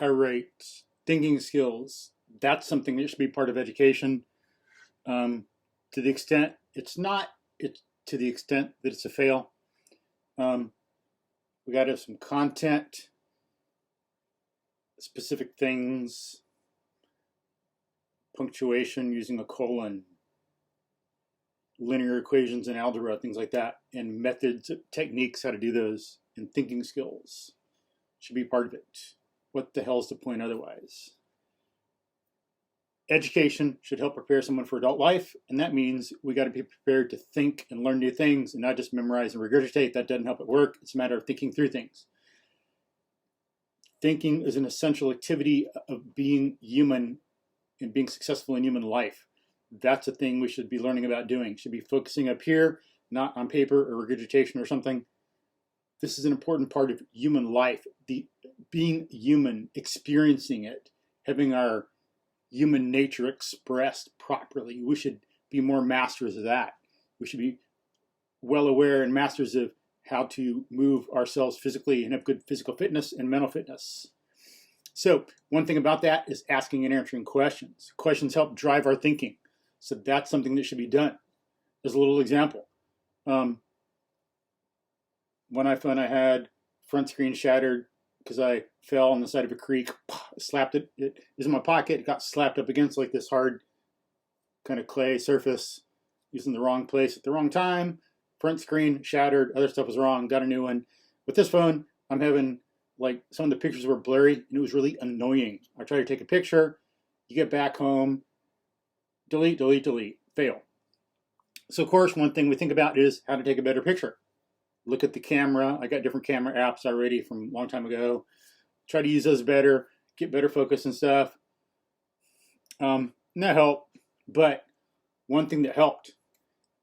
All right, thinking skills. That's something that should be part of education. To the extent it's not, it's to the extent that it's a fail. We got to have some content, specific things, punctuation using a colon, linear equations and algebra, things like that, and methods, techniques, how to do those, and thinking skills should be part of it. What the hell is the point otherwise? Education should help prepare someone for adult life, and that means we got to be prepared to think and learn new things and not just memorize and regurgitate. That doesn't help it work. It's a matter of thinking through things. Thinking is an essential activity of being human and being successful in human life. That's a thing we should be learning about doing. Should be focusing up here, not on paper or regurgitation or something. This is an important part of human life. Being human, experiencing it, having our human nature expressed properly. We should be more masters of that. We should be well aware and masters of how to move ourselves physically and have good physical fitness and mental fitness. So one thing about that is asking and answering questions. Questions help drive our thinking. So that's something that should be done. As a little example, one iPhone I had, front screen shattered because I fell on the side of a creek, slapped it. It was in my pocket. It got slapped up against like this hard kind of clay surface, using the wrong place at the wrong time. Front screen shattered. Other stuff was wrong. Got a new one. With this phone, I'm having like some of the pictures were blurry and it was really annoying. I tried to take a picture. You get back home, delete, delete, delete, fail. So of course, one thing we think about is how to take a better picture. Look at the camera. I got different camera apps already from a long time ago. Try to use those better, get better focus and stuff. That helped. But one thing that helped,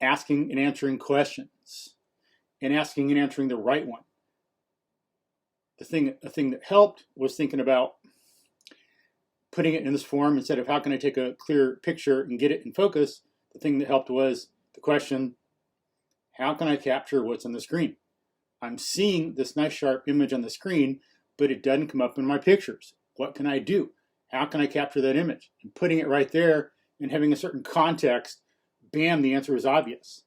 asking and answering questions and asking and answering the right one. The thing that helped was thinking about putting it in this form instead of how can I take a clear picture and get it in focus. The thing that helped was the question, how can I capture what's on the screen? I'm seeing this nice sharp image on the screen, but it doesn't come up in my pictures. What can I do? How can I capture that image? And putting it right there and having a certain context, bam, the answer is obvious.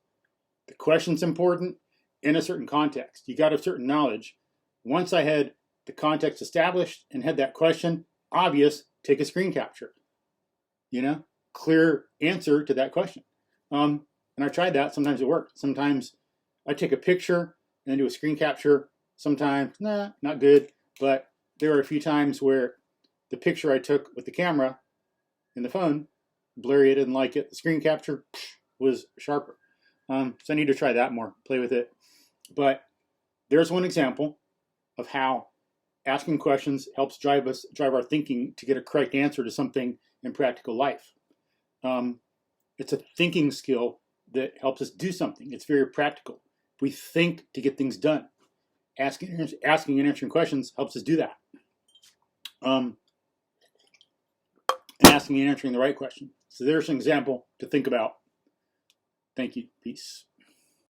The question's important in a certain context. You got to have certain knowledge. Once I had the context established and had that question obvious, take a screen capture. Clear answer to that question. And I tried that. Sometimes it worked. Sometimes I take a picture and then do a screen capture. Sometimes, nah, not good. But there were a few times where the picture I took with the camera in the phone, blurry, I didn't like it. The screen capture was sharper. So I need to try that more, play with it. But there's one example of how asking questions helps drive our thinking to get a correct answer to something in practical life. It's a thinking skill that helps us do something. It's very practical. We think to get things done. Asking and answering questions helps us do that. And asking and answering the right question. So there's an example to think about. Thank you. Peace.